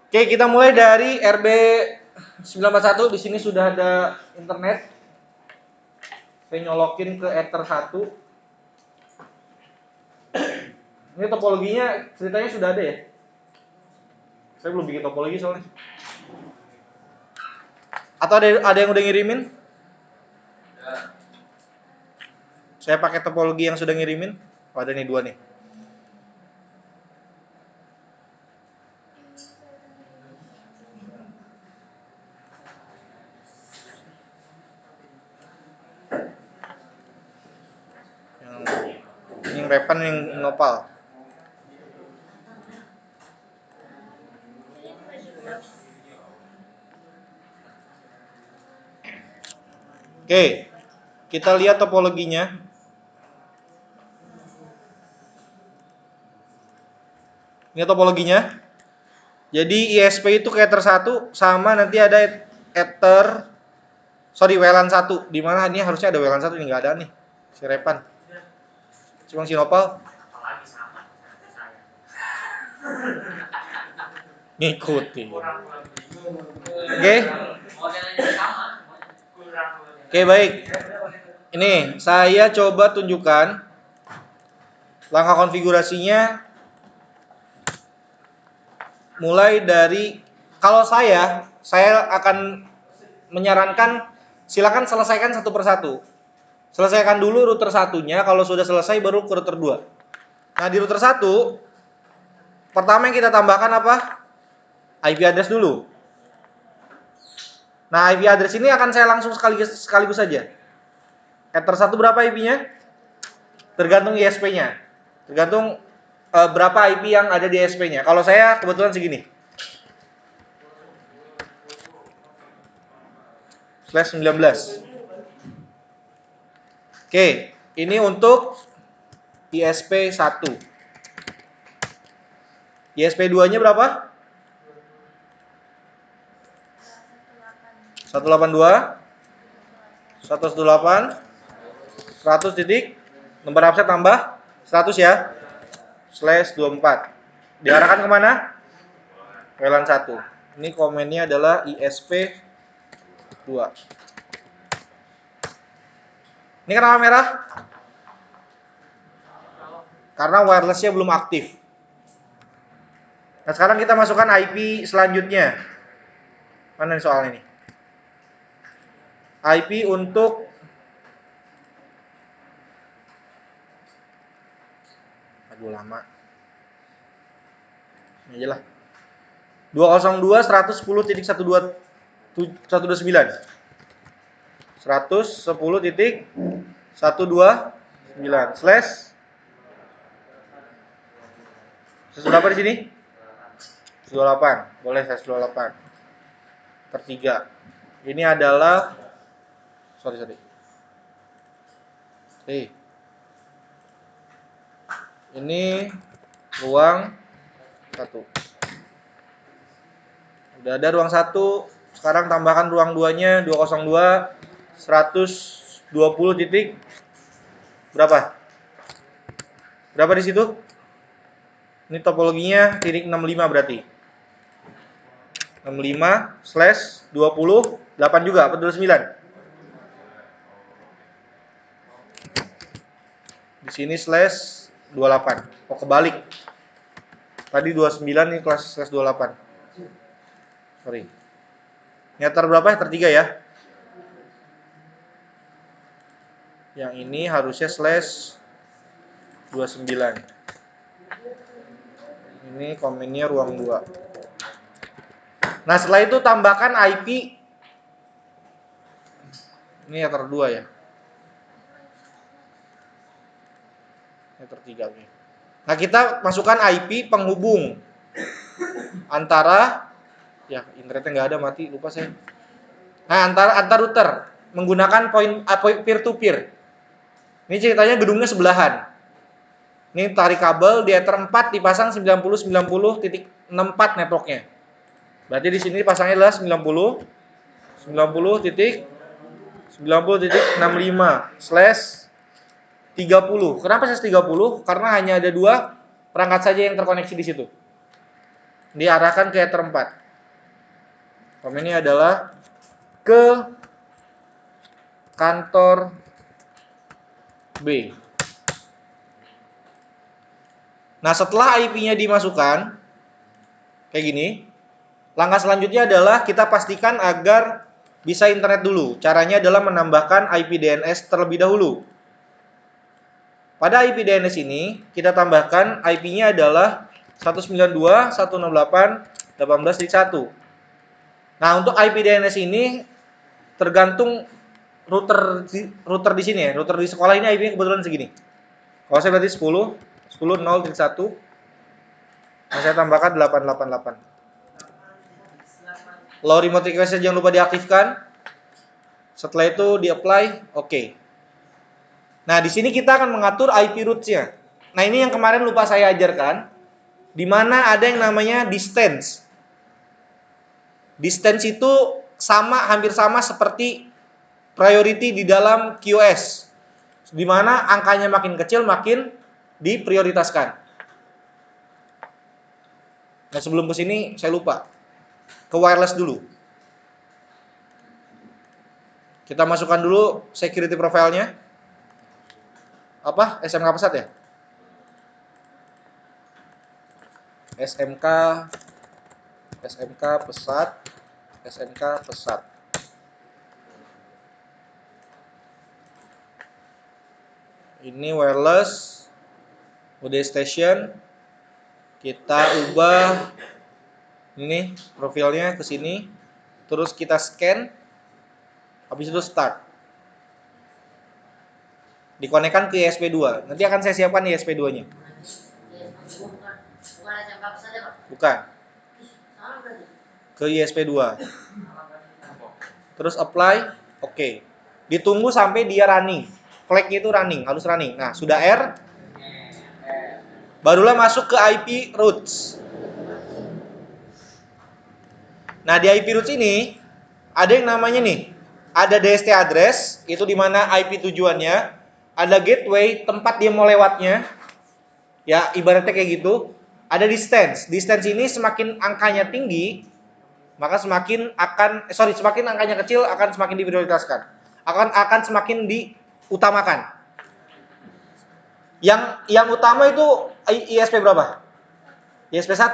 Oke, kita mulai dari RB 941. Di sini sudah ada internet. Saya nyolokin ke Ether 1. Ini topologinya ceritanya sudah ada ya? Saya belum bikin topologi soalnya. Atau ada yang udah ngirimin? Saya pakai topologi yang sudah ngirimin. Oh, ada nih 2 nih. Yang repan yang nopal. Oke, kita lihat topologinya. Ini topologinya. Jadi ISP itu kayak Ether 1 sama nanti ada WLAN 1. Di mana ini harusnya ada WLAN 1, ini nggak ada nih. Si repan. Cuma si nopal. Ngikutin. Oke. Oke, baik. Ini saya coba tunjukkan langkah konfigurasinya. Mulai dari, kalau saya akan menyarankan silakan selesaikan satu persatu. Selesaikan dulu router satunya, kalau sudah selesai baru ke router 2. Nah, di router 1 pertama yang kita tambahkan apa? IP address dulu. Nah, IP address ini akan saya langsung sekaligus saja. Ether 1 berapa IP-nya? Tergantung ISP-nya. Tergantung berapa IP yang ada di ISP-nya. Kalau saya kebetulan segini. /19. Oke, ini untuk ISP 1. ISP 2-nya berapa? 182 118 100 titik, nomor absen tambah 100 ya, /24. Diarahkan kemana? WLAN 1. Ini komennya adalah ISP 2. Ini kenapa merah? Karena wirelessnya belum aktif. Nah, sekarang kita masukkan IP selanjutnya. Mana nih soal ini? IP untuk lama. Ini aja lah. 202.110.129. 110.129 slash berapa di sini? 28. Boleh saya 28. Per 3. Ini adalah sorry. Ini ruang 1. Udah ada ruang 1. Sekarang tambahkan ruang 2-nya 202 120 titik berapa? Berapa di situ? Ini topologinya titik 65 berarti. 65/20 8 juga apa 29? Di sini /28. Oh, kebalik. Tadi 29 ini kelas /28. Sorry. Ini Ether berapa? Ether 3 ya. Yang ini harusnya /29. Ini komennya ruang 2. Nah, setelah itu tambahkan IP. Ini Ether 2 ya. Ether 3 nih. Nah, kita masukkan IP penghubung antara internetnya nggak ada, mati, lupa saya. Nah, antar router menggunakan peer to peer. Ini ceritanya gedungnya sebelahan. Ini tarik kabel di Ether 4 dipasang 90.64 networknya. Berarti di sini pasangnya adalah 90.90.65/30. Kenapa /30? Karena hanya ada 2 perangkat saja yang terkoneksi di situ. Diarahkan ke Ether 4. Ini adalah ke kantor B. Nah, setelah IP-nya dimasukkan kayak gini, langkah selanjutnya adalah kita pastikan agar bisa internet dulu. Caranya adalah menambahkan IP DNS terlebih dahulu. Pada IP DNS ini, kita tambahkan IP-nya adalah 192.168.18.1. Nah, untuk IP DNS ini tergantung router di sini ya. Router di sekolah ini IP-nya kebetulan segini. Kalau saya berarti 10.0.1. Nah, saya tambahkan 888. Law remote request jangan lupa diaktifkan. Setelah itu di-apply, oke. Nah, di sini kita akan mengatur IP roots-nya. Nah, ini yang kemarin lupa saya ajarkan, di mana ada yang namanya distance. Distance itu hampir sama seperti priority di dalam QoS, di mana angkanya makin kecil makin diprioritaskan. Nah, sebelum ke sini saya lupa. Ke wireless dulu. Kita masukkan dulu security profile-nya. Apa? SMK Pesat ya? SMK Pesat. SMK Pesat. Ini wireless mode station. Kita ubah ini profilnya ke sini. Terus kita scan. Habis itu start. Dikonekkan ke ISP2. Nanti akan saya siapkan ISP2-nya. Bukan. Ke ISP2. Terus apply, oke. Ditunggu sampai dia running. Flag-nya itu running, harus running. Nah, sudah R, barulah masuk ke IP roots. Nah, di IP roots ini ada yang namanya nih, ada DST address, itu di mana IP tujuannya, ada gateway, tempat dia mau lewatnya. Ya, ibaratnya kayak gitu. Ada distance. Distance ini semakin angkanya tinggi, maka semakin angkanya kecil akan semakin diprioritaskan. Akan semakin diutamakan. Yang utama itu ISP berapa? ISP 1.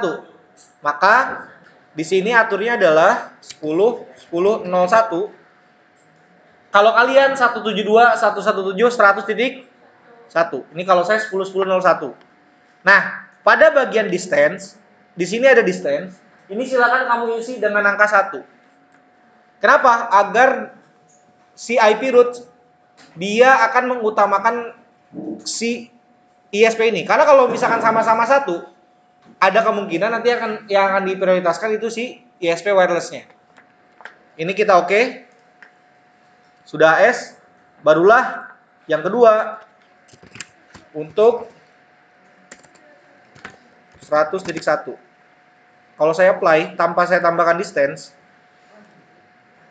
Maka di sini aturnya adalah 10.10.01. Kalau kalian 172.117.100.1. Ini kalau saya 10.10.01. Nah, pada bagian distance, di sini ada distance. Ini silakan kamu isi dengan angka 1. Kenapa? Agar si IP root dia akan mengutamakan si ISP ini. Karena kalau misalkan sama-sama 1, ada kemungkinan nanti yang akan diprioritaskan itu si ISP wireless-nya. Ini kita oke. Sudah AS, barulah yang kedua untuk 100.1. Kalau saya apply tanpa saya tambahkan distance,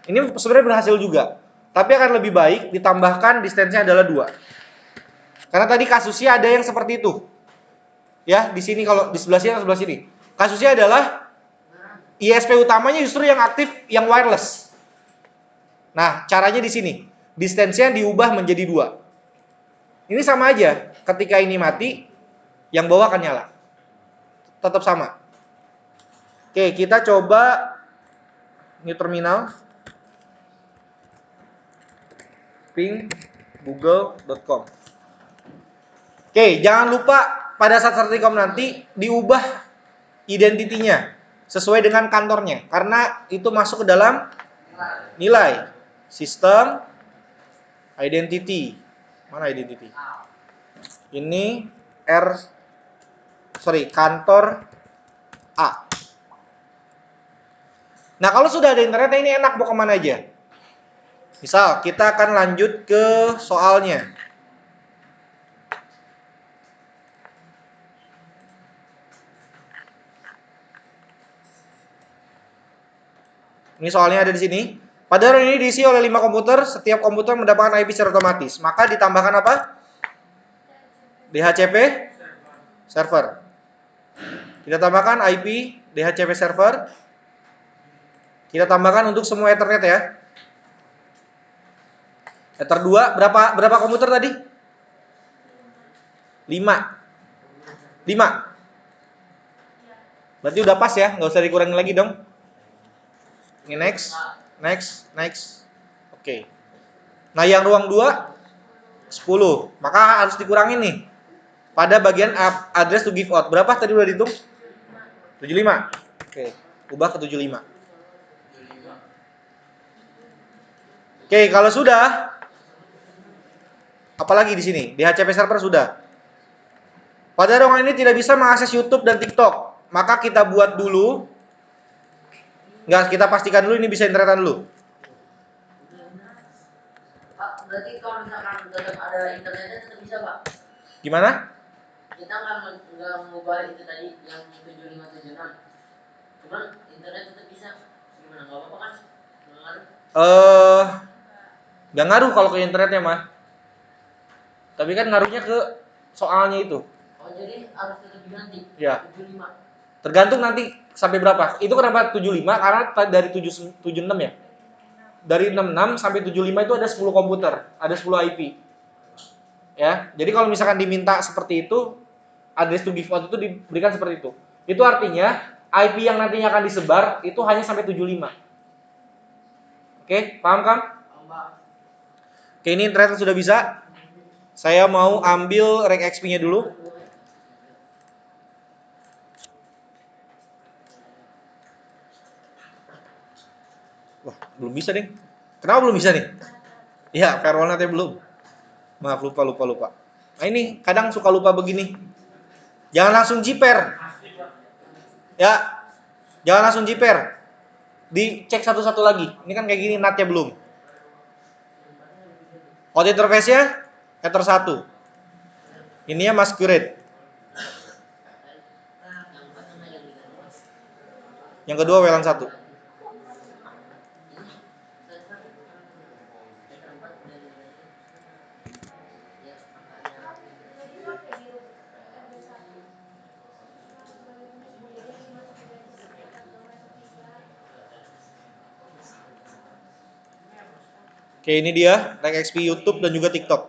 ini sebenarnya berhasil juga. Tapi akan lebih baik ditambahkan distance-nya adalah 2. Karena tadi kasusnya ada yang seperti itu. Ya, di sini kalau di sebelah sini atau sebelah sini. Kasusnya adalah ISP utamanya justru yang aktif yang wireless. Nah, caranya di sini. Distance-nya diubah menjadi 2. Ini sama aja. Ketika ini mati, yang bawah akan nyala. Tetap sama. Oke, kita coba new terminal. Ping google.com. Oke, jangan lupa pada saat sertikom nanti diubah identitinya sesuai dengan kantornya, karena itu masuk ke dalam nilai sistem identity. Mana identity? Ini kantor A. Nah, kalau sudah ada internetnya ini enak mau kemana aja. Misal kita akan lanjut ke soalnya. Ini soalnya ada di sini. Pada hari ini diisi oleh 5 komputer, setiap komputer mendapatkan IP secara otomatis. Maka ditambahkan apa? DHCP server. Kita tambahkan IP DHCP server. Kita tambahkan untuk semua Ethernet ya. Ether 2 berapa komputer tadi? 5. 5. Berarti udah pas ya, nggak usah dikurangin lagi dong. Ini next. Oke. Nah, yang ruang 2 10. Maka harus dikurangin nih. Pada bagian address to give out. Berapa tadi udah dihitung? 75. Oke, ubah ke 75. Oke, kalau sudah, apalagi di sini? DHCP server sudah. Pada ruangan ini tidak bisa mengakses YouTube dan TikTok. Maka kita buat dulu. Enggak, kita pastikan dulu ini bisa internetan dulu. Pak, berarti kalau misalkan tetap ada internetnya tetap bisa, Pak? Gimana? Kita nggak mengubah itu tadi yang 7576. Cuman internet tetap bisa. Gimana? Nggak apa-apa kan? Nggak ngaruh? Nggak ngaruh kalau ke internetnya mah. Tapi kan ngaruhnya ke soalnya itu. Oh, jadi harus tetap diganti? Ya. 75. Tergantung nanti sampai berapa. Itu kenapa 75? Karena dari 76 ya. Dari 66 sampai 75 itu ada 10 komputer, ada 10 IP. Ya. Jadi kalau misalkan diminta seperti itu, address to give out itu diberikan seperti itu. Itu artinya IP yang nantinya akan disebar itu hanya sampai 75. Oke, paham kan? Oke, ini internet sudah bisa. Saya mau ambil rank XP-nya dulu. Wah, belum bisa deh. Kenapa belum bisa nih? Ya, firewall-nya belum. Maaf, lupa. Nah, ini kadang suka lupa begini. Jangan langsung jiper. Ya, jangan langsung jiper. Dicek satu-satu lagi. Ini kan kayak gini, NAT-nya belum. Out interface-nya Ether 1. Ininya masquerade. Yang kedua WLAN 1. Oke, ini dia rank XP YouTube dan juga TikTok.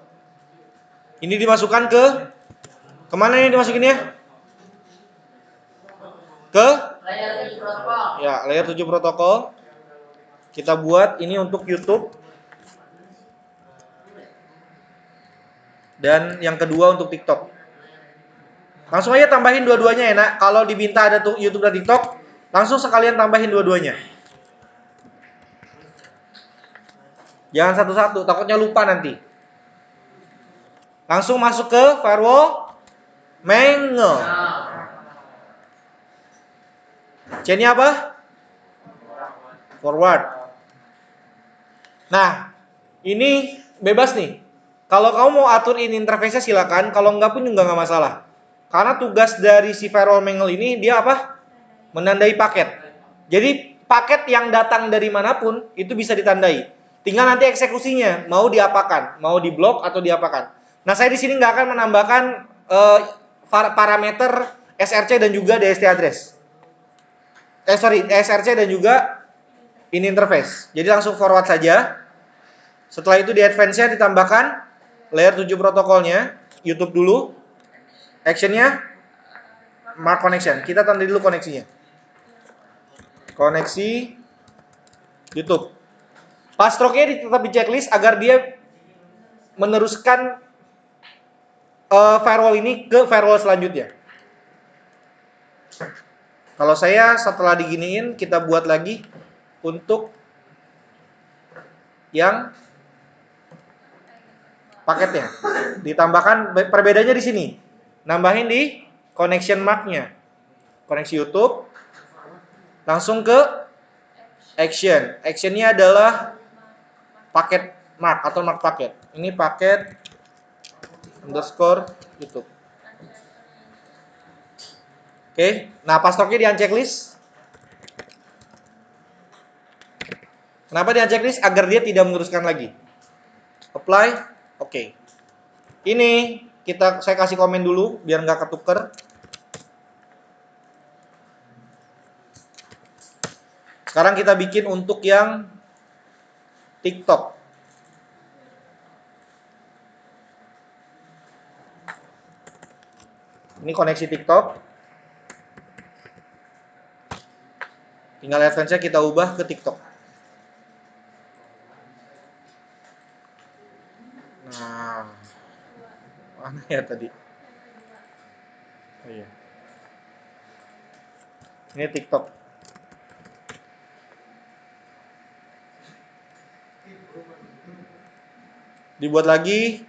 Ini dimasukkan ke kemana ini dimasukinnya? Ke Layer 7 protokol. Ya, layer 7 protokol. Kita buat ini untuk YouTube. Dan yang kedua untuk TikTok. Langsung aja tambahin dua-duanya ya, nak. Kalau diminta ada tuh YouTube dan TikTok, langsung sekalian tambahin dua-duanya. Jangan satu-satu, takutnya lupa nanti. Langsung masuk ke firewall Mangle. C-nya apa? Forward. Nah, ini bebas nih. Kalau kamu mau atur ini interface-nya silakan, kalau enggak pun juga enggak masalah. Karena tugas dari si firewall Mangle ini dia apa? Menandai paket. Jadi paket yang datang dari manapun itu bisa ditandai. Tinggal nanti eksekusinya mau diapakan, mau diblok atau diapakan. Nah, saya di sini nggak akan menambahkan parameter SRC dan juga DST address. SRC dan juga ini interface. Jadi langsung forward saja. Setelah itu di advance-nya ditambahkan layer 7 protokolnya, YouTube dulu. Action-nya mark connection. Kita tanda dulu koneksinya. Koneksi YouTube. Password-nya tetap di checklist agar dia meneruskan firewall ini ke firewall selanjutnya. Kalau saya setelah diginiin, kita buat lagi untuk yang paketnya. Ditambahkan perbedaannya di sini. Nambahin di connection mark-nya. Koneksi YouTube. Langsung ke action. Action-nya adalah paket mark atau mark paket. Ini paket underscore YouTube. Oke, nah password-nya di unchecklist. Kenapa di unchecklist? Agar dia tidak meneruskan lagi. Apply, oke. Ini saya kasih komen dulu biar nggak ketuker. Sekarang kita bikin untuk yang TikTok. Ini koneksi TikTok. Tinggal advance-nya kita ubah ke TikTok. Nah, mana ya tadi? Oh iya. Ini TikTok. Dibuat lagi.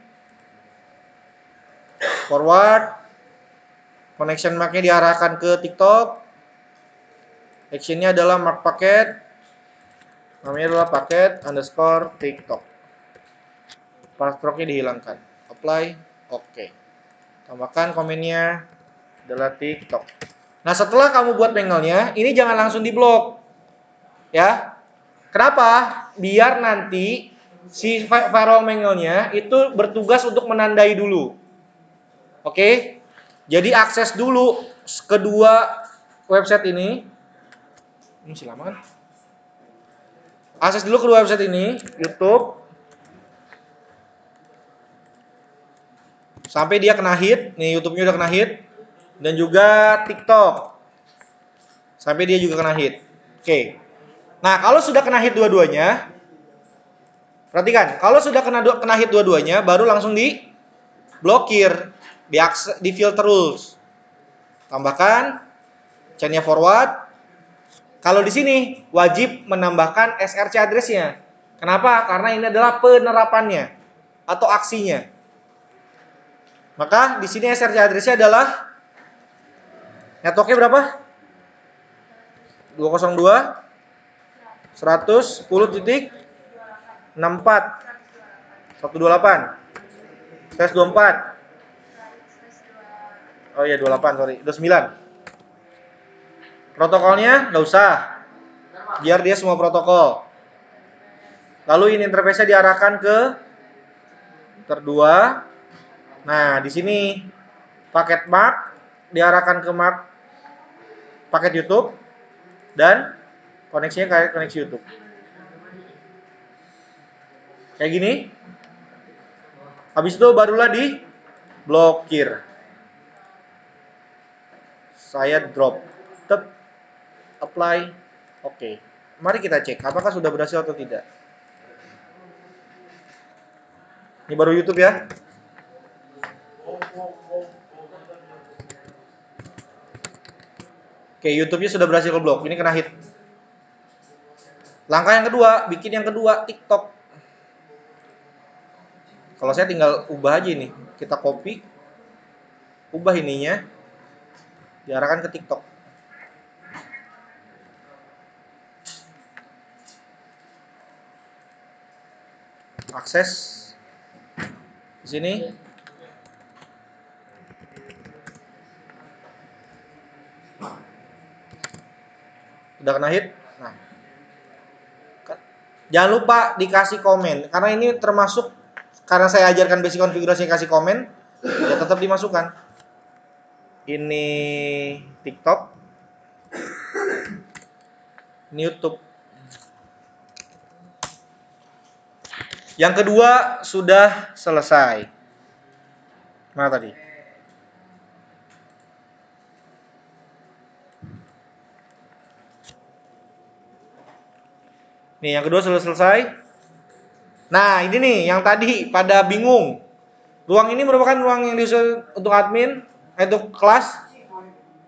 Forward. Connection mark-nya diarahkan ke TikTok. Action-nya adalah mark paket. Namanya adalah paket underscore TikTok. Password-nya dihilangkan. Apply. Oke. Tambahkan komennya adalah TikTok. Nah, setelah kamu buat panelnya, ini jangan langsung diblok. Ya. Kenapa? Biar nanti si firewall manualnya itu bertugas untuk menandai dulu. Oke? Jadi akses dulu kedua website ini. Ini masih lama kan? Akses dulu kedua website ini, YouTube. Sampai dia kena hit. Nih, YouTube-nya udah kena hit. Dan juga TikTok. Sampai dia juga kena hit. Oke. Nah, kalau sudah kena hit dua-duanya, perhatikan, kalau sudah kena hit dua-duanya, baru langsung diblokir, di filter rules. Tambahkan chain-nya forward. Kalau di sini wajib menambahkan SRC address-nya. Kenapa? Karena ini adalah penerapannya atau aksinya. Maka di sini SRC address-nya adalah network-nya berapa? 202 110.64 128 24. Oh iya 28, sorry. 29. Protokolnya nggak usah. Biar dia semua protokol. Lalu ini interface-nya diarahkan ke terdua. Nah, di sini paket mark diarahkan ke mark paket YouTube dan koneksinya kayak koneksi YouTube. Kayak gini. Habis itu barulah di blokir. Saya drop. Tep. Apply. Oke. Mari kita cek apakah sudah berhasil atau tidak. Ini baru YouTube ya. Oke, YouTube-nya sudah berhasil ke blok. Ini kena hit. Langkah yang kedua, bikin yang kedua TikTok. Kalau saya tinggal ubah aja ini. Kita copy. Ubah ininya. Diarahkan ke TikTok. Akses di sini. Udah kena hit. Nah. Jangan lupa dikasih komen karena ini termasuk karena saya ajarkan basic konfigurasi kasih komen, ya tetap dimasukkan. Ini TikTok. Ini YouTube. Yang kedua sudah selesai. Mana tadi? Nih, yang kedua sudah selesai. Nah, ini nih yang tadi pada bingung. Ruang ini merupakan ruang yang disusun untuk admin, untuk kelas.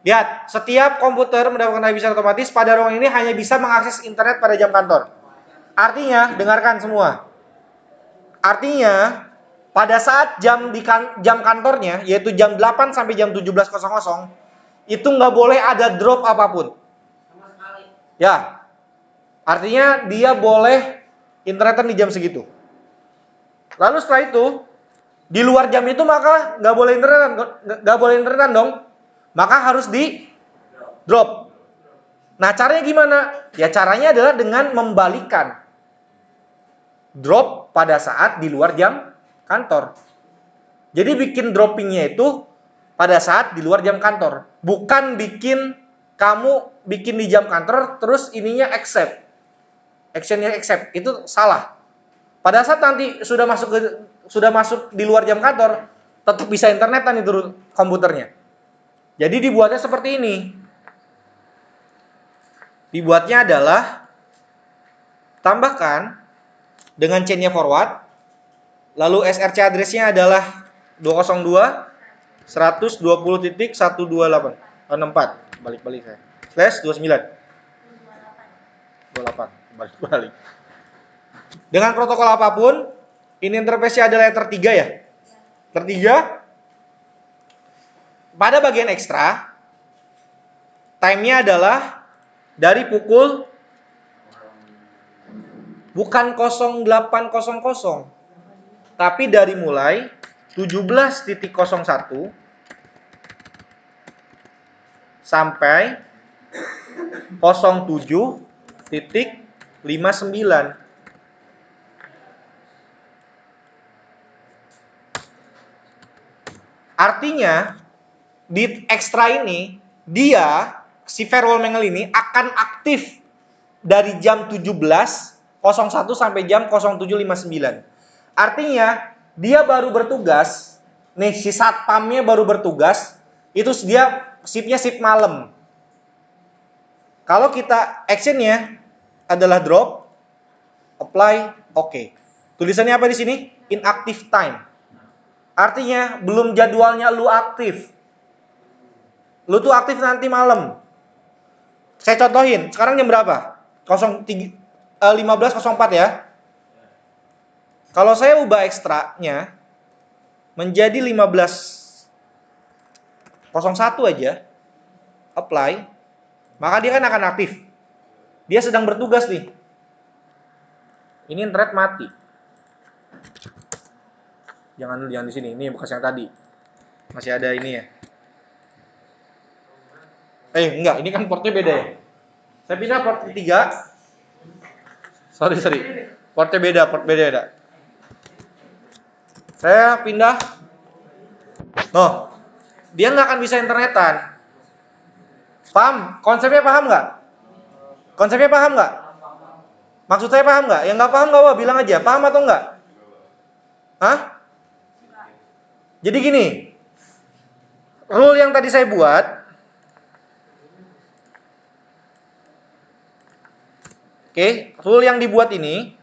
Lihat, setiap komputer mendapatkan IP otomatis pada ruang ini hanya bisa mengakses internet pada jam kantor. Artinya, dengarkan semua. Artinya, pada saat jam kantornya, yaitu jam 8 sampai jam 17.00, itu nggak boleh ada drop apapun. Ya, artinya dia boleh internetan di jam segitu. Lalu setelah itu, di luar jam itu maka nggak boleh internetan dong. Maka harus di drop. Nah, caranya gimana? Ya caranya adalah dengan membalikan drop pada saat di luar jam kantor. Jadi bikin droppingnya itu pada saat di luar jam kantor, bukan bikin kamu bikin di jam kantor terus ininya accept. Actionnya accept. Itu salah. Pada saat nanti sudah masuk di luar jam kantor, tetap bisa internetan itu komputernya. Jadi dibuatnya seperti ini. Dibuatnya adalah tambahkan dengan chain-nya forward, lalu SRC address-nya adalah 202.120.128 balik-balik saya. /29 28 balik-balik. Dengan protokol apapun, ini interface-nya adalah letter 3 ya. Letter 3. Pada bagian ekstra, time-nya adalah dari pukul bukan 08.00, tapi dari mulai 17.01 sampai 07.59. Artinya di ekstra ini dia si firewall Mangle ini akan aktif dari jam 17.01 sampai jam 07.59. Artinya dia baru bertugas, nih si satpamnya baru bertugas, itu dia shiftnya shift malam. Kalau kita actionnya adalah drop, apply, oke. Tulisannya apa di sini? Inactive time. Artinya belum jadwalnya lu aktif. Lu tuh aktif nanti malam. Saya contohin, sekarang jam berapa? 15.04 ya. Kalau saya ubah ekstranya menjadi 15.01 aja, apply, maka dia kan akan aktif. Dia sedang bertugas nih. Ini internet mati. Jangan di sini, ini bekas yang tadi. Masih ada ini ya. Enggak, ini kan portnya beda ya. Saya pindah port 3. Sorry. Portnya beda, port beda. Saya pindah. Dia nggak akan bisa internetan. Paham? Konsepnya paham nggak? Maksud saya paham nggak? Yang nggak paham nggak apa, bilang aja. Paham atau nggak? Hah? Jadi gini, rule yang tadi saya buat, rule yang dibuat ini,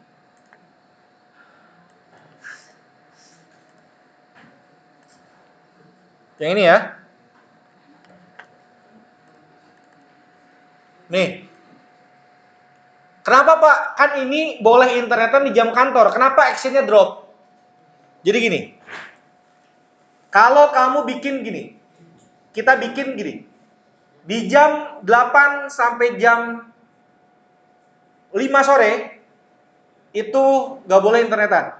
yang ini ya. Nih. Kenapa Pak? Kan ini boleh internetan di jam kantor. Kenapa actionnya drop? Jadi gini. Kalau kamu bikin gini. Kita bikin gini. Di jam 8 sampai jam 5 sore itu nggak boleh internetan.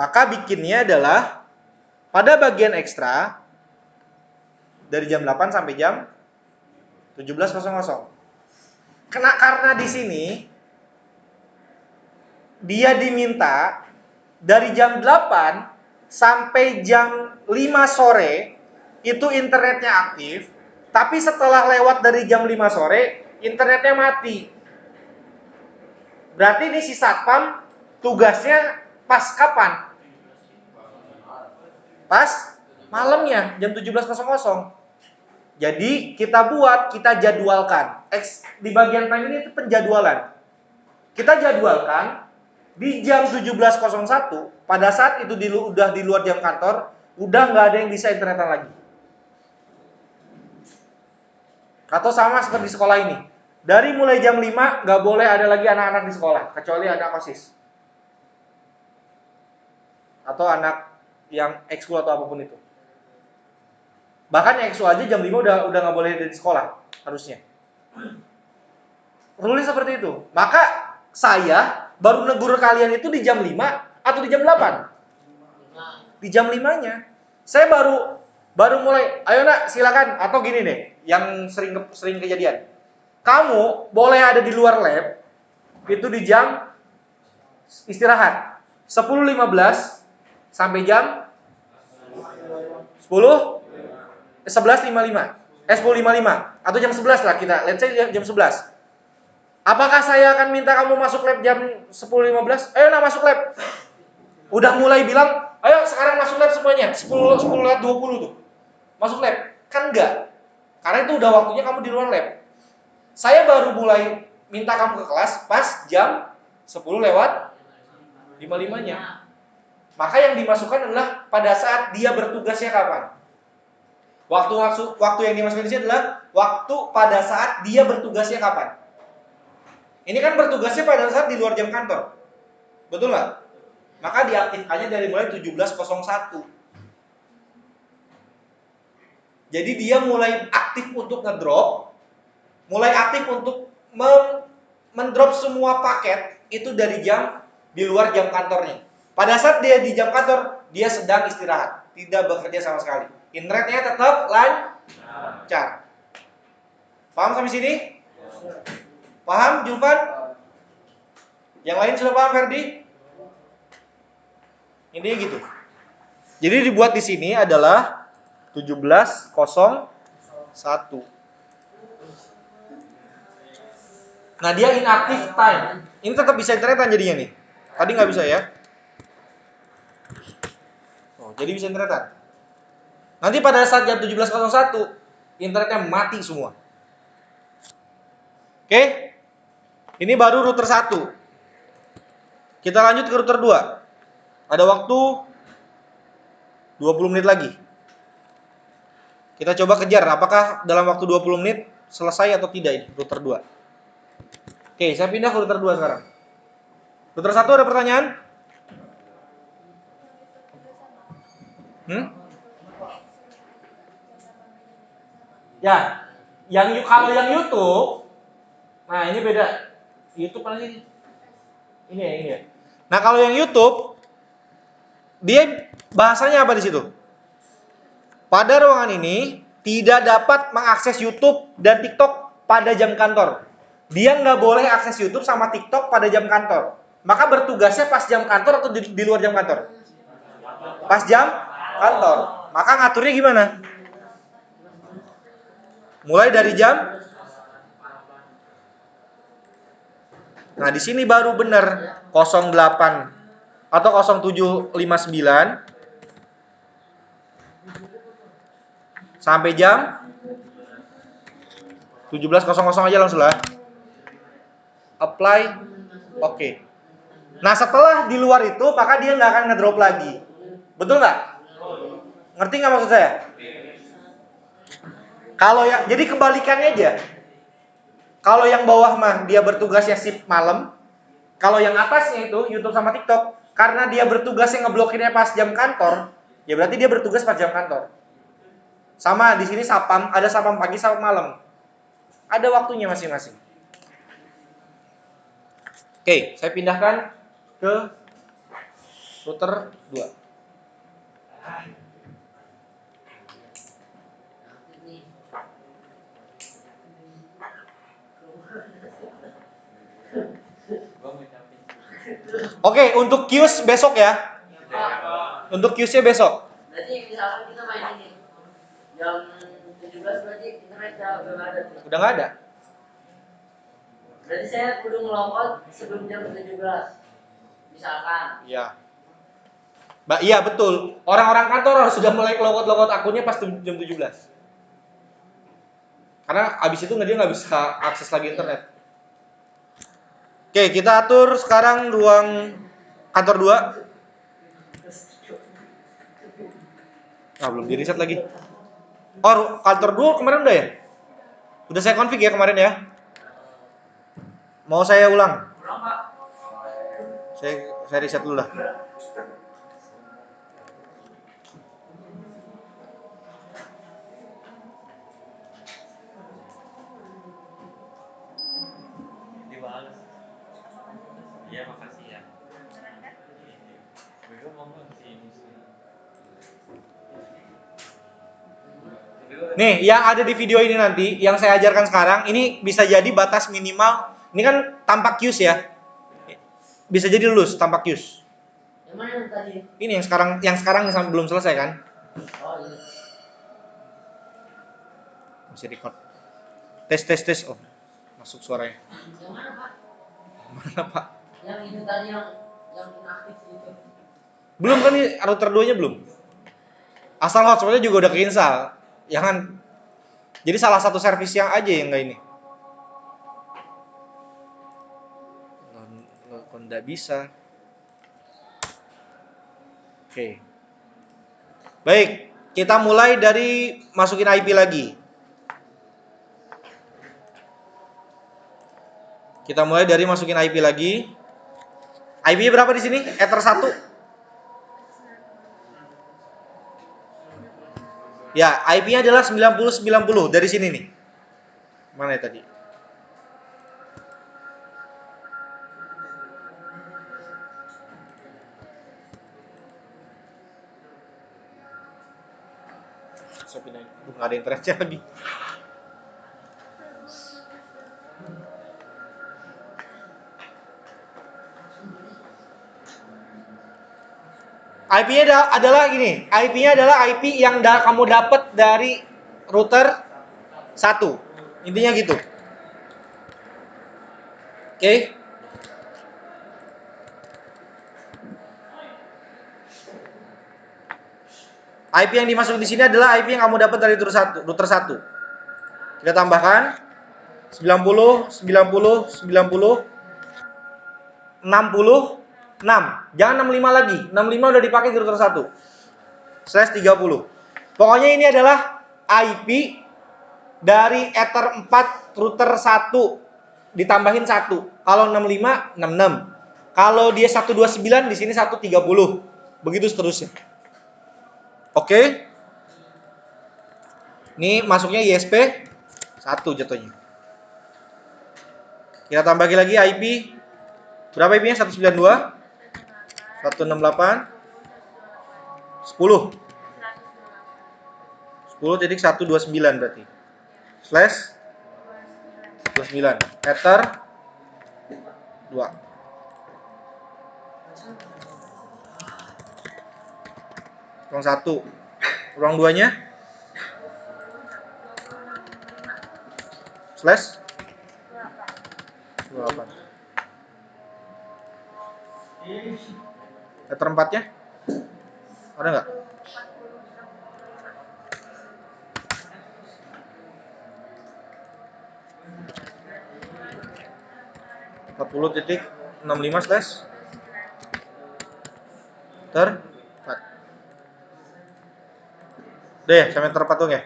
Maka bikinnya adalah pada bagian ekstra dari jam 8 sampai jam 17.00. Karena di sini dia diminta dari jam 8 sampai jam 5 sore itu internetnya aktif, tapi setelah lewat dari jam 5 sore internetnya mati. Berarti ini si satpam tugasnya pas kapan? Pas malamnya jam 17.00. Jadi kita jadwalkan. Di bagian time ini itu penjadwalan. Kita jadwalkan di jam 17.01 pada saat itu udah di luar jam kantor, udah nggak ada yang bisa internetan lagi. Atau sama seperti di sekolah ini. Dari mulai jam 5 nggak boleh ada lagi anak-anak di sekolah, kecuali anak OSIS. Atau anak yang ekskul atau apapun itu. Bahkan yang ekskul aja jam 5 udah nggak boleh ada di sekolah, harusnya. Rule seperti itu. Maka saya baru negur kalian itu di jam 5 atau di jam 8? Di jam 5-nya. Saya baru mulai, ayo nak silakan, atau gini deh, yang sering kejadian. Kamu boleh ada di luar lab itu di jam istirahat 10.15 sampai jam 11.55. 10.55 atau jam 11 lah kita. Let's say jam 11. Apakah saya akan minta kamu masuk lab jam 10.15? Ayo masuk lab. Udah mulai bilang, ayo sekarang masuk lab semuanya. 10 lewat 20 tuh. Masuk lab. Kan enggak. Karena itu udah waktunya kamu di luar lab. Saya baru mulai minta kamu ke kelas pas jam 10 lewat 55-nya. Maka yang dimasukkan adalah pada saat dia bertugasnya kapan? Waktu yang dimasukkan di sini adalah waktu pada saat dia bertugasnya kapan? Ini kan bertugasnya pada saat di luar jam kantor. Betul nggak? Maka diaktifkannya dari mulai 17.01. Jadi dia mulai aktif untuk ngedrop, mulai aktif untuk mendrop semua paket itu dari jam di luar jam kantornya. Pada saat dia di jam kantor, dia sedang istirahat, tidak bekerja sama sekali. Internetnya tetap lancar. Paham sampai sini? Paham, Julvan? Yang lain sudah paham, Ferdi? Ini gitu. Jadi dibuat di sini adalah 17.01. Nah, dia inactive time. Ini tetap bisa internetan jadinya nih. Tadi nggak bisa ya. Jadi bisa internetan. Nanti pada saat jam 17.01 internetnya mati semua. Oke? Ini baru router 1. Kita lanjut ke router 2. Ada waktu 20 menit lagi. Kita coba kejar apakah dalam waktu 20 menit selesai atau tidak ini router 2. Oke, saya pindah ke router 2 sekarang. Router 1 ada pertanyaan? Ya, kalau yang YouTube, nah ini beda. YouTube mana sih? Ini ya. Nah, kalau yang YouTube, dia bahasanya apa di situ? Pada ruangan ini tidak dapat mengakses YouTube dan TikTok pada jam kantor. Dia nggak boleh akses YouTube sama TikTok pada jam kantor. Maka bertugasnya pas jam kantor atau di luar jam kantor? Pas jam kantor. Maka ngaturnya gimana? Mulai dari jam. Nah, di sini baru benar 08 atau 07.59 sampai jam 17.00 aja langsung lah. Apply. Oke. Nah, setelah di luar itu, maka dia nggak akan ngedrop lagi. Betul nggak? Ngerti nggak maksud saya? Jadi kebalikannya aja. Kalau yang bawah mah dia bertugasnya shift malam. Kalau yang atasnya itu YouTube sama TikTok, karena dia bertugasnya ngeblokirnya pas jam kantor, ya berarti dia bertugas pas jam kantor. Sama di sini sapam, ada sapam pagi, sapam malam. Ada waktunya masing-masing. Oke, saya pindahkan ke router 2. Oke, untuk Qs besok ya. Untuk Qs-nya besok. Berarti misalkan kita main ini jam 17 berarti internet udah nggak ada. Udah nggak ada. Berarti saya kudu ngelogout sebelum jam 17. Misalkan. Iya. Iya betul. Orang-orang kantor harus sudah mulai logout akunnya pas jam 17. Karena abis itu dia nggak bisa akses lagi internet. Oke, kita atur sekarang ruang kantor 2. Nah, belum di reset lagi. Oh, kantor 2 kemarin udah ya? Udah saya config ya kemarin ya? Mau saya ulang? Saya reset dulu lah. Iya, makasih ya. Nih, yang ada di video ini nanti, yang saya ajarkan sekarang, ini bisa jadi batas minimal. Ini kan tampak Qs ya. Bisa jadi lulus tampak Qs. Yang mana yang tadi? Ini yang sekarang belum selesai kan? Oh, ini. Masih masih record. Tes. Oh, masuk suaranya. Yang mana Pak? Mana Pak? Yang itu tadi yang inaktif itu. Belum kan nih, router 2-nya belum. Asal hotspotnya juga udah keinstall. Jangan. Jadi salah satu servis yang aja yang enggak ini. Kok enggak bisa. Oke. Baik, kita mulai dari masukin IP lagi. Kita mulai dari masukin IP lagi. IP-nya berapa di sini? Ether 1. Ya, IP-nya adalah 9090 dari sini nih. Mana ya tadi? Saya pindahin. Nggak ada internetnya lagi. IP-nya adalah gini. IP-nya adalah IP yang kamu dapat dari router 1. Intinya gitu. Oke. IP yang dimasuk di sini adalah IP yang kamu dapat dari router 1. Kita tambahkan 90 66. Jangan 65 lagi. 65 udah dipakai di router 1. /30. Pokoknya ini adalah IP dari Ether 4 router 1 ditambahin 1. Kalau 65 66. Kalau dia 129 di sini 130. Begitu seterusnya. Oke. Ini masuknya ISP 1 jatuhnya. Kita tambah lagi IP. Berapa IP-nya? 192, 168, 10. 10.129 berarti. /29. Ether 2. Ruang 1. Ruang 2-nya /28. Ether 4-nya ada nggak? (40.65/) Ter 4. Deh, sampai ter 4 dong ya.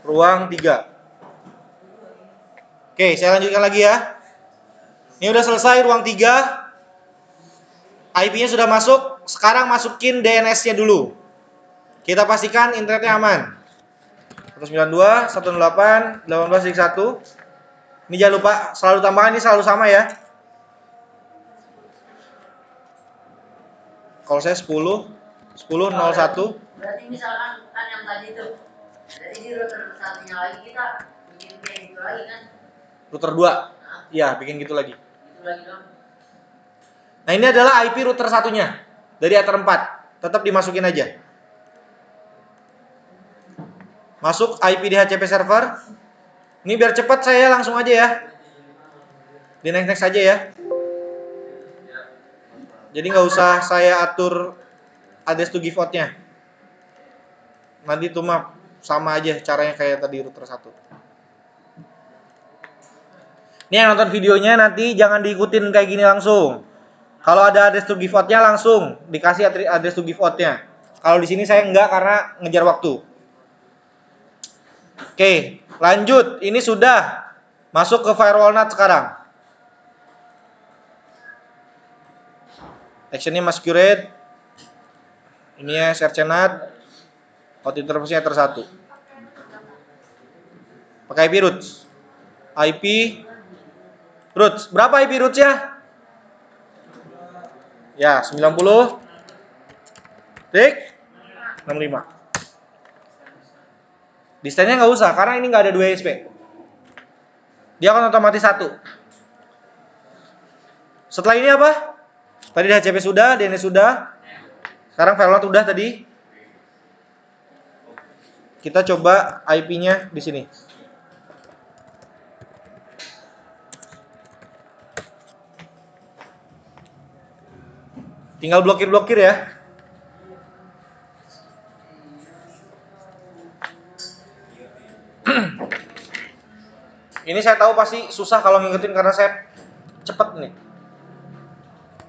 Ruang 3. Oke, saya lanjutkan lagi ya. Ini udah selesai ruang 3. IP-nya sudah masuk. Sekarang masukin DNS-nya dulu. Kita pastikan internetnya aman. 192, 108, 18.1. Ini jangan lupa selalu tambahkan, ini selalu sama ya. Kalau saya 10, 10.01. Berarti misalkan kan yang tadi itu. Jadi di router satunya lagi kita bikin kayak gitu lagi kan? Router 2. Iya, bikin gitu lagi. Gitu lagi dong. Nah, ini adalah IP router satunya dari Ether 4. Tetap dimasukin aja. Masuk IP DHCP server. Ini biar cepat saya langsung aja ya. Di next aja ya. Jadi nggak usah saya atur address to give out-nya. Nanti itu mah sama aja caranya kayak tadi router 1. Ini yang nonton videonya nanti jangan diikutin kayak gini langsung. Kalau ada address to give out-nya langsung dikasih address to give out-nya. Kalau di sini saya enggak karena ngejar waktu. Oke, lanjut. Ini sudah masuk ke firewall NAT sekarang. Action-nya masquerade. Ini ya search NAT. Out interface-nya Ether 1. Pakai IP roots. IP roots. Berapa IP roots-nya? Ya, 90. 65. Distance-nya nggak usah karena ini nggak ada 2 ISP. Dia akan otomatis 1. Setelah ini apa? Tadi DHCP sudah, DNS sudah. Sekarang firewall udah tadi. Kita coba IP-nya di sini. Tinggal blokir-blokir ya. Ini saya tahu pasti susah kalau ngikutin karena saya cepet nih.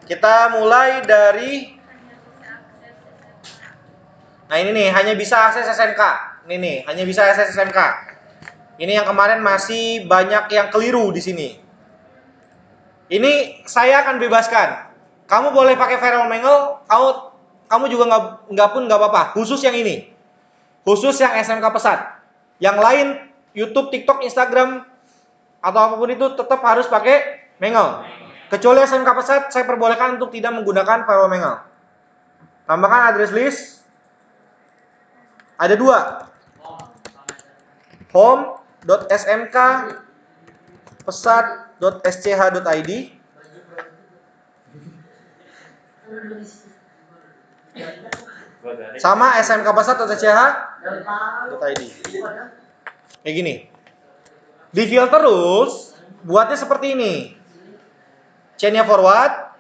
Kita mulai dari, nah ini nih, hanya bisa akses SMK. Ini nih, hanya bisa akses SMK. Ini yang kemarin masih banyak yang keliru di sini. Ini saya akan bebaskan. Kamu boleh pakai viral mingle, kamu juga nggak apa-apa. Khusus yang ini, khusus yang SMK Pesat. Yang lain, YouTube, TikTok, Instagram, atau apapun itu tetap harus pakai mingle. Kecuali SMK Pesat, saya perbolehkan untuk tidak menggunakan viral mingle. Tambahkan address list. Ada dua. home.smk pesat.sch.id sama smk pesat.sch.id. Kayak gini. Di filter rules buatnya seperti ini. Chain-nya forward,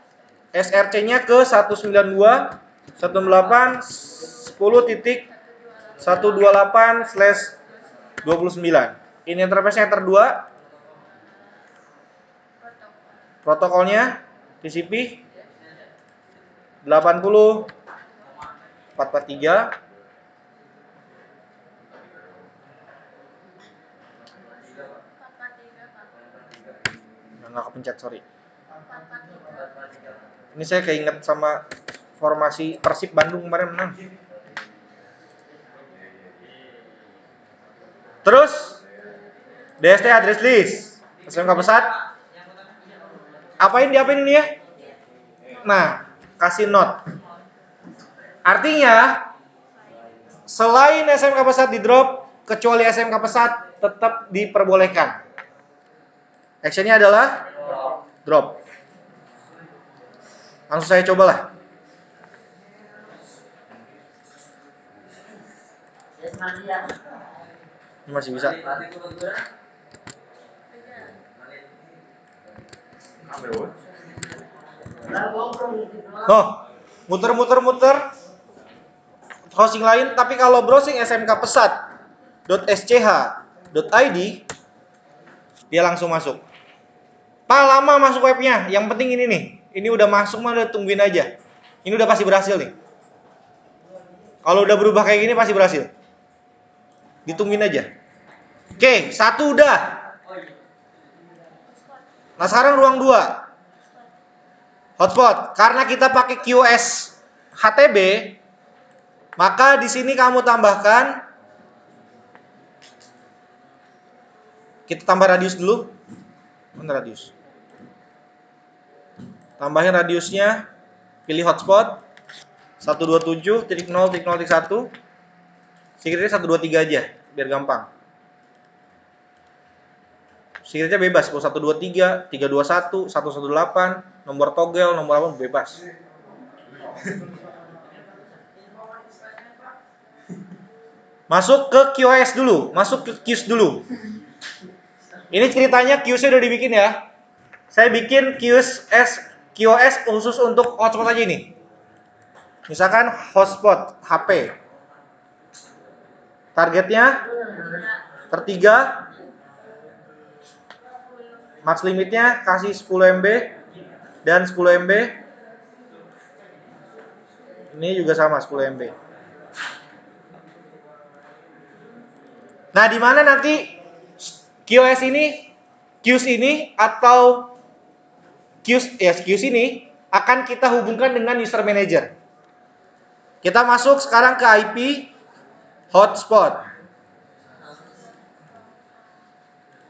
SRC-nya ke 192.168/128/29. Ini interface-nya enter 2. Protokolnya TCP 80.443. Nggak kepencet, sorry. Ini saya keinget sama formasi Persib Bandung kemarin menang. Terus DST address list SMK Pesat. Apain ini ya? Nah, kasih note. Artinya selain SMK Pesat di drop, kecuali SMK Pesat tetap diperbolehkan. Actionnya adalah drop. Langsung saya cobalah. Ini masih bisa. Oh, muter hosting lain, tapi kalau browsing smkpesat.sch.id dia langsung masuk. Pak, lama masuk webnya. Yang penting ini nih. Ini udah masuk mah udah tungguin aja. Ini udah pasti berhasil nih. Kalau udah berubah kayak gini pasti berhasil. Ditungguin aja. Oke, 1 udah. Nah, sekarang ruang 2. Hotspot. Karena kita pakai QoS HTB, maka di sini kamu tambahkan, kita tambah radius dulu. Mana radius? Tambahin radiusnya, pilih hotspot 127.0.0.1. Secretnya 123 aja, biar gampang. Secretnya bebas, mau 123, 321, 118, nomor togel, nomor apa bebas. Masuk ke QoS dulu, masuk ke queues dulu. Ini ceritanya queues-nya udah dibikin ya. Saya bikin QoS khusus untuk hotspot aja ini. Misalkan hotspot HP. Targetnya tertiga. Max limitnya kasih 10 MB dan 10 MB. Ini juga sama 10 MB. Nah, di mana nanti QoS ini, queues ini atau queues ini akan kita hubungkan dengan user manager. Kita masuk sekarang ke IP hotspot.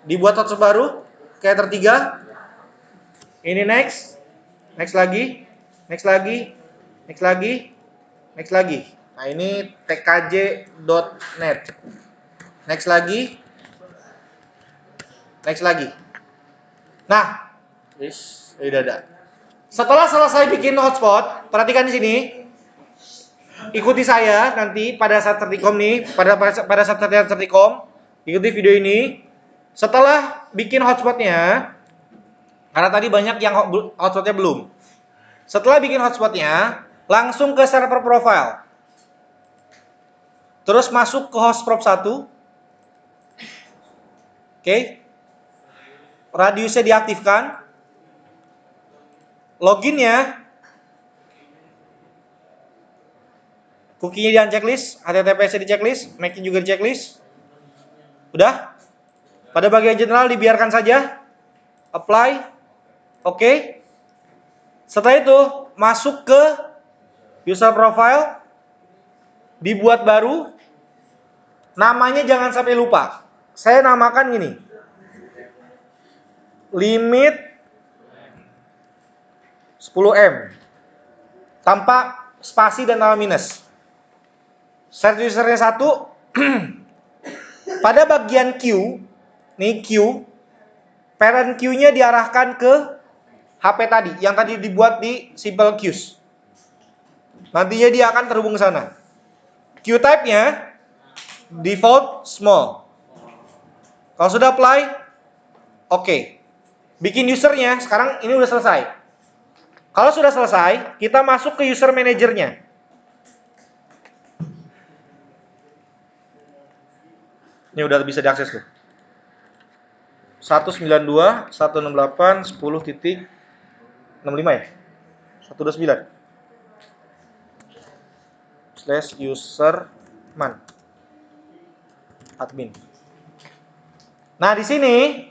Dibuat hotspot baru kayak tertiga. Ini next lagi, next lagi. Nah, ini tkj.net. Next lagi. Nah, udah ada. Setelah selesai bikin hotspot, perhatikan di sini. ikuti saya nanti pada saat tertikom nih, pada saat tertikom, ikuti video ini. Setelah bikin hotspotnya, karena tadi banyak yang hotspotnya belum. Setelah bikin hotspotnya, langsung ke server profile. Terus masuk ke host prop 1. Oke. Radiusnya diaktifkan. Loginnya, cookie-nya di unchecklist, HTTPS-nya di checklist, MAC-nya juga di checklist. Udah? Pada bagian general dibiarkan saja. Apply. Oke. Setelah itu, masuk ke user profile. Dibuat baru. Namanya jangan sampai lupa. Saya namakan gini. Limit 10M. Tanpa spasi dan tanda minus. Set usernya 1. Pada bagian Q, nih Q, parent Q-nya diarahkan ke HP tadi, yang tadi dibuat di simple queues. Nantinya dia akan terhubung ke sana. Q type-nya default small. Kalau sudah apply, oke. Bikin usernya, sekarang ini udah selesai. Kalau sudah selesai, kita masuk ke user manajernya. Ini udah bisa diakses tuh. 192.168.10.65 ya? 129 /user man admin. Nah, di sini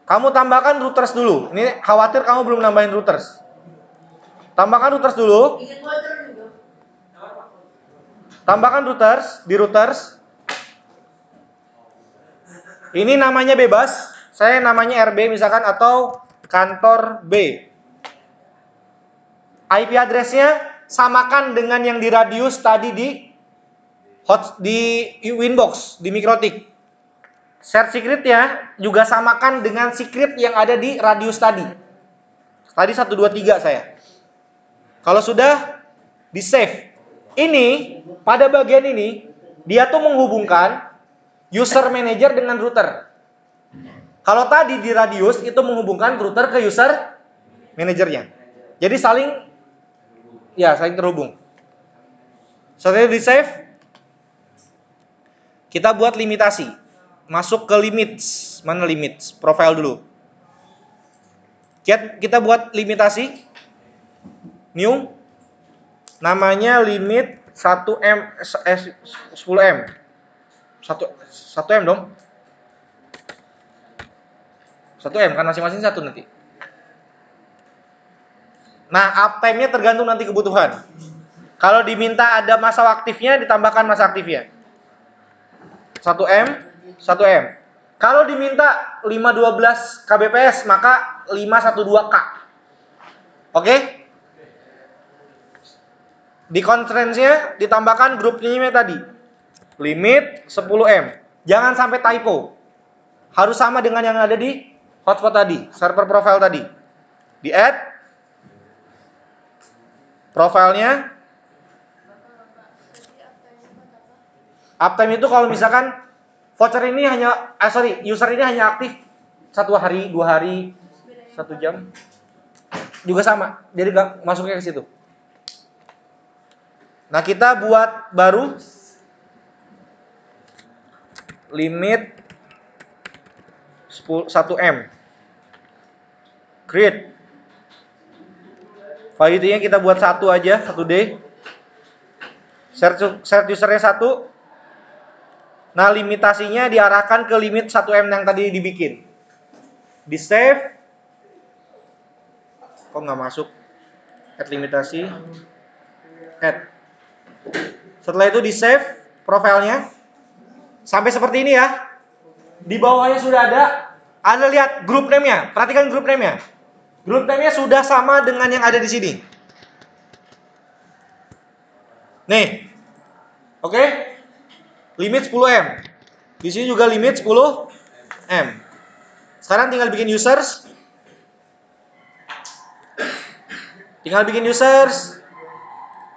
kamu tambahkan routers dulu. Ini khawatir kamu belum nambahin routers. Tambahkan routers dulu. Tambahkan routers di routers. Ini namanya bebas. Saya namanya RB misalkan atau kantor B. IP address-nya samakan dengan yang di radius tadi di Winbox, di Mikrotik. Share secret-nya juga samakan dengan secret yang ada di radius tadi. Tadi 123 saya. Kalau sudah di save. Ini pada bagian ini dia tuh menghubungkan user manager dengan router. Kalau tadi di radius itu menghubungkan router ke user manajernya. Jadi saling terhubung. Setelah di save, kita buat limitasi. Masuk ke limits. Mana limits? Profile dulu. Kita buat limitasi. New. Namanya limit 1M 10M. 1M dong. 1M kan masing-masing 1 nanti. Nah, uptime-nya tergantung nanti kebutuhan. Kalau diminta ada masa aktifnya, ditambahkan masa aktifnya. 1M, 1M. Kalau diminta 512 kbps, maka 512K. Oke? Di constraints-nya ditambahkan grup name-nya tadi. Limit 10M. Jangan sampai typo. Harus sama dengan yang ada di hotspot tadi, server profile tadi. Di add profilnya. Uptime itu kalau misalkan voucher ini user ini hanya aktif 1 hari, 2 hari, 1 jam. Juga sama. Jadi gak masuknya ke situ. Nah, kita buat baru limit 1M. Create. Validity-nya kita buat 1 aja, 1D. Share usernya 1. Nah, limitasinya diarahkan ke limit 1M yang tadi dibikin. Di save. Kok nggak masuk? Add limitasi. Add. Setelah itu di save profilnya. Sampai seperti ini ya. Di bawahnya sudah ada. Anda lihat group name-nya. Perhatikan group name-nya. Group name-nya sudah sama dengan yang ada di sini. Nih. Oke? Limit 10M. Di sini juga limit 10M. Sekarang tinggal bikin users.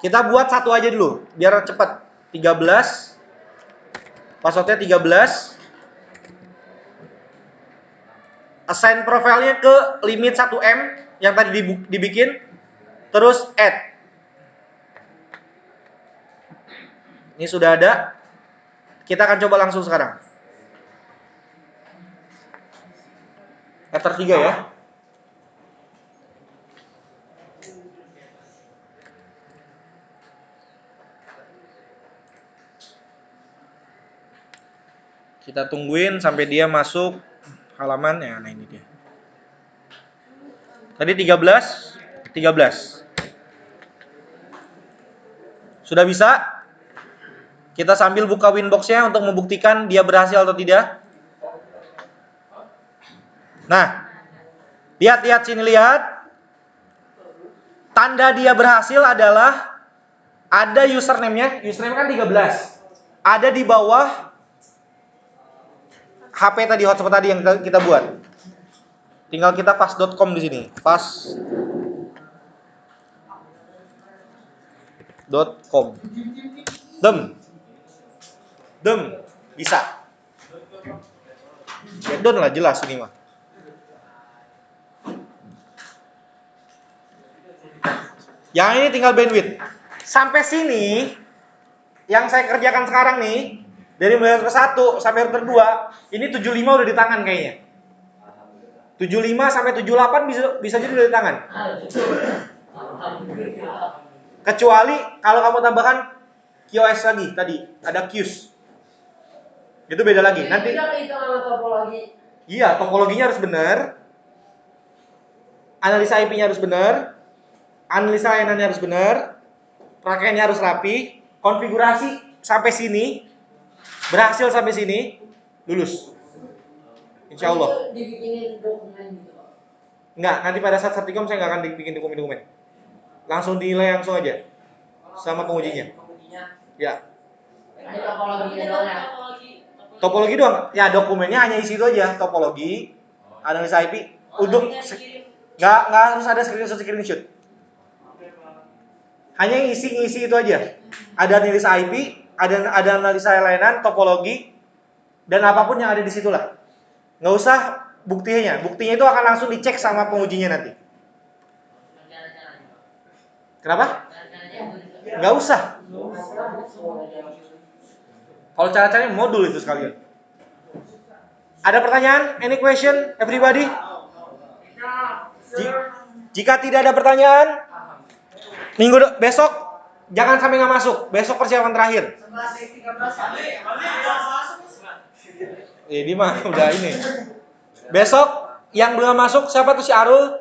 Kita buat satu aja dulu, biar cepat. 13. Passwordnya 13. Assign profilnya ke limit 1M yang tadi dibikin. Terus add. Ini sudah ada. Kita akan coba langsung sekarang. Enter 3 ya. Kita tungguin sampai dia masuk halamannya. Nah ini dia. Tadi 13. Sudah bisa? Kita sambil buka Winbox-nya untuk membuktikan dia berhasil atau tidak. Nah, lihat sini lihat. Tanda dia berhasil adalah ada username-nya. Username kan 13. Ada di bawah HP tadi, hotspot tadi yang kita buat. Tinggal kita pas.com di sini. Pas.com. Dem. Bisa. Don lah jelas ini mah. Yang ini tinggal bandwidth. Sampai sini yang saya kerjakan sekarang nih, dari router 1 sampai router 2, ini 75 udah di tangan kayaknya. 75 sampai 78 bisa jadi udah di tangan. Kecuali kalau kamu tambahkan QoS lagi tadi, ada Qs. Itu beda lagi. Nanti iya, topologinya harus benar. Analisa IP-nya harus benar. Analisa layanannya harus benar. Pakaiannya harus rapi. Konfigurasi sampai sini berhasil sampai sini lulus. Insya Allah. Dibikinin dokumen gitu, Pak. Enggak, nanti pada saat sertikom saya nggak akan bikin dokumen. Langsung dinilai langsung aja sama pengujinya. Ya. Ini topologinya doang ya. Topologi doang. Ya dokumennya hanya isi itu aja. Topologi, analisa IP. Untuk nggak harus ada screenshot. Hanya ngisi itu aja. Ada analisa IP, ada analisa layanan, topologi, dan apapun yang ada di situlah. Nggak usah buktinya. Buktinya itu akan langsung dicek sama pengujinya nanti. Kenapa? Nggak usah. Kalau cara-caranya modul itu sekalian. Ada pertanyaan? Any question? Everybody? Jika tidak ada pertanyaan, besok jangan sampai nggak masuk. Besok persiapan terakhir. Ini mah udah ini. Besok yang belum masuk siapa tuh si Arul?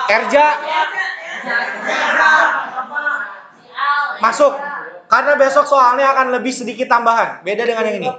Erja masuk. Karena besok soalnya akan lebih sedikit tambahan. Beda dengan yang ini.